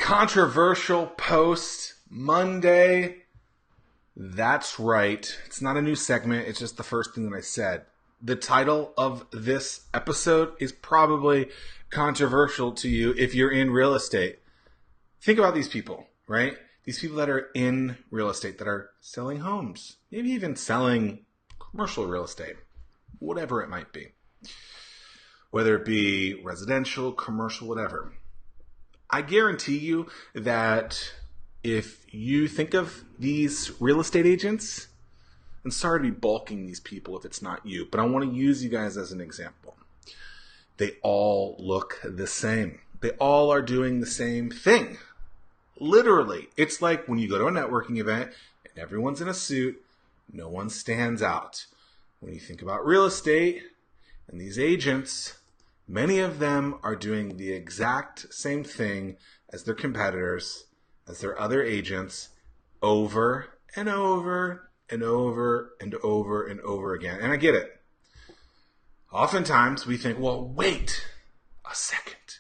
Controversial post Monday. That's right. It's not a new segment. It's just the first thing that I said. The title of this episode is probably controversial to you if you're in real estate. Think about these people, right? These people that are in real estate, that are selling homes, maybe even selling commercial real estate, whatever it might be. Whether it be residential, commercial, whatever. I guarantee you that if you think of these real estate agents, and sorry to be balking these people if it's not you, but I want to use you guys as an example. They all look the same. They all are doing the same thing. Literally. It's like when you go to a networking event and everyone's in a suit, no one stands out. When you think about real estate and these agents, many of them are doing the exact same thing as their competitors, as their other agents, over and over and over and over and over again. And I get it. Oftentimes we think, well, wait a second.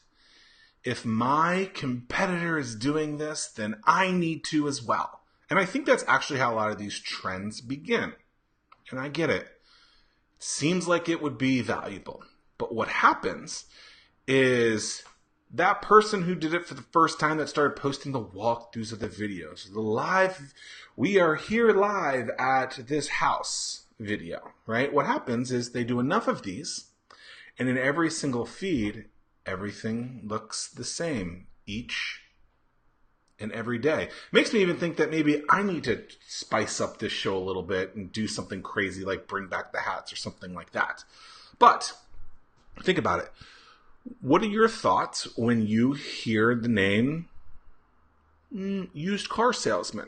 If my competitor is doing this, then I need to as well. And I think that's actually how a lot of these trends begin. And I get it. It seems like it would be valuable. But what happens is that person who did it for the first time that started posting the walkthroughs of the videos, the live, we are here live at this house video, right? What happens is they do enough of these, and in every single feed, everything looks the same each and every day. Makes me even think that maybe I need to spice up this show a little bit and do something crazy like bring back the hats or something like that. But think about it. What are your thoughts when you hear the name used car salesman?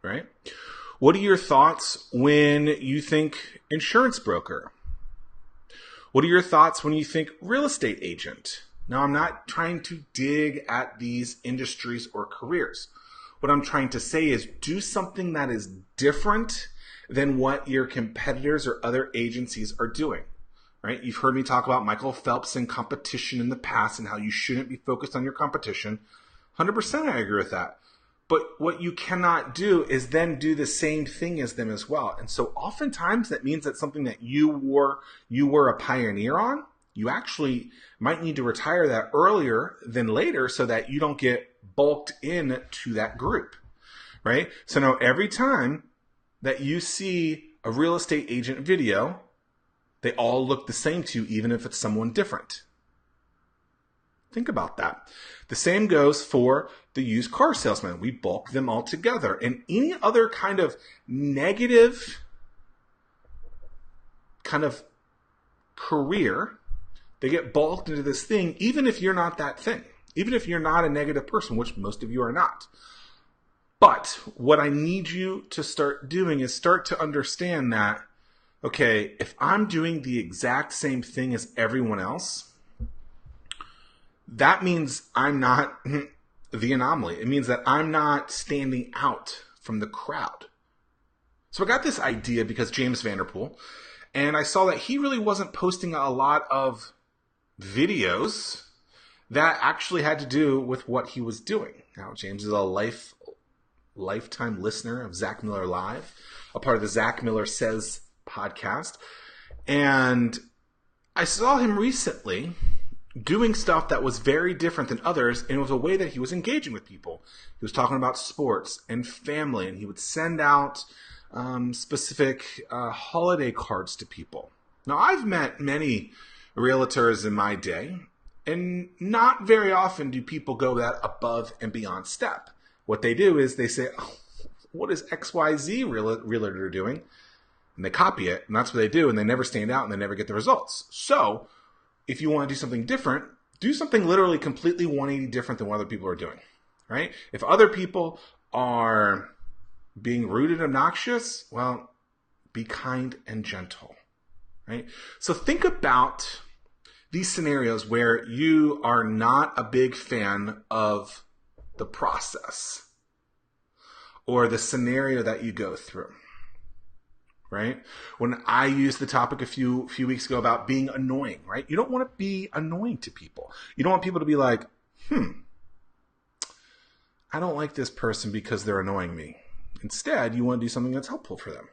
Right? What are your thoughts when you think insurance broker? What are your thoughts when you think real estate agent? Now, I'm not trying to dig at these industries or careers. What I'm trying to say is do something that is different than what your competitors or other agencies are doing. Right? You've heard me talk about Michael Phelps and competition in the past and how you shouldn't be focused on your competition. 100% I agree with that. But what you cannot do is then do the same thing as them as well. And so oftentimes that means that something that you were a pioneer on, you actually might need to retire that earlier than later so that you don't get bulked in to that group. Right? So now every time that you see a real estate agent video, they all look the same to you, even if it's someone different. Think about that. The same goes for the used car salesman. We bulk them all together. And any other kind of negative kind of career, they get bulked into this thing, even if you're not that thing. Even if you're not a negative person, which most of you are not. But what I need you to start doing is start to understand that, okay, if I'm doing the exact same thing as everyone else, that means I'm not the anomaly. It means that I'm not standing out from the crowd. So I got this idea because James Vanderpool, and I saw that he really wasn't posting a lot of videos that actually had to do with what he was doing. Now, James is a lifetime listener of Zack Miller Live, a part of the Zack Miller Says podcast. And I saw him recently doing stuff that was very different than others, and it was a way that he was engaging with people. He was talking about sports and family, and he would send out specific holiday cards to people. Now, I've met many realtors in my day, and not very often do people go that above and beyond step. What they do is they say, oh, what is XYZ realtor doing? And they copy it, and that's what they do, and they never stand out, and they never get the results. So if you want to do something different, do something literally completely 180 different than what other people are doing, right? If other people are being rude and obnoxious, well, be kind and gentle, right? So think about these scenarios where you are not a big fan of the process or the scenario that you go through. Right? When I used the topic a few weeks ago about being annoying, right? You don't want to be annoying to people. You don't want people to be like, I don't like this person because they're annoying me. Instead, you want to do something that's helpful for them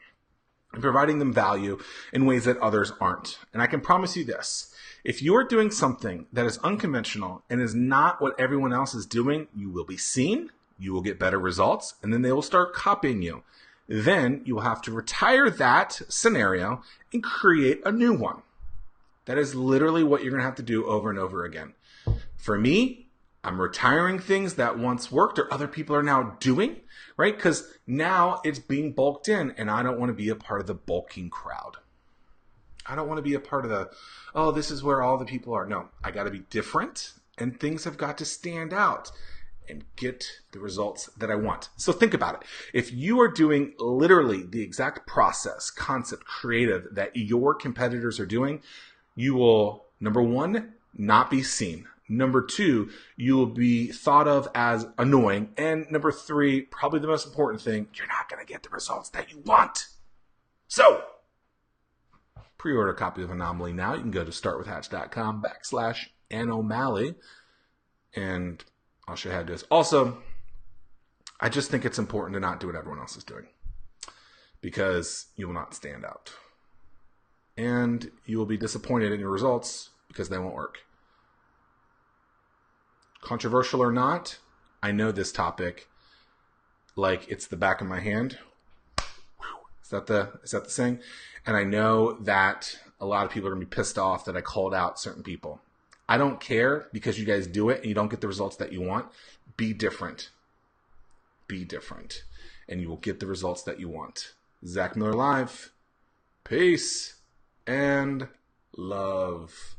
and providing them value in ways that others aren't. And I can promise you this. If you're doing something that is unconventional and is not what everyone else is doing, you will be seen, you will get better results, and then they will start copying you. Then you will have to retire that scenario and create a new one. That is literally what you're going to have to do over and over again. For me, I'm retiring things that once worked or other people are now doing, right? Because now it's being bulked in, and I don't want to be a part of the bulking crowd. I don't want to be a part of the, oh, this is where all the people are. No, I got to be different, and things have got to stand out and get the results that I want. So think about it. If you are doing literally the exact process, concept, creative that your competitors are doing, you will, number one, not be seen. Number two, you will be thought of as annoying. And number three, probably the most important thing, you're not going to get the results that you want. So, pre-order a copy of Anomaly now. You can go to startwithhatch.com/Anomaly. And I'll show you how to do this. Also, I just think it's important to not do what everyone else is doing, because you will not stand out. And you will be disappointed in your results because they won't work. Controversial or not, I know this topic like it's the back of my hand. Is that the saying? And I know that a lot of people are going to be pissed off that I called out certain people. I don't care, because you guys do it and you don't get the results that you want. Be different. Be different. And you will get the results that you want. Zack Miller Live. Peace and love.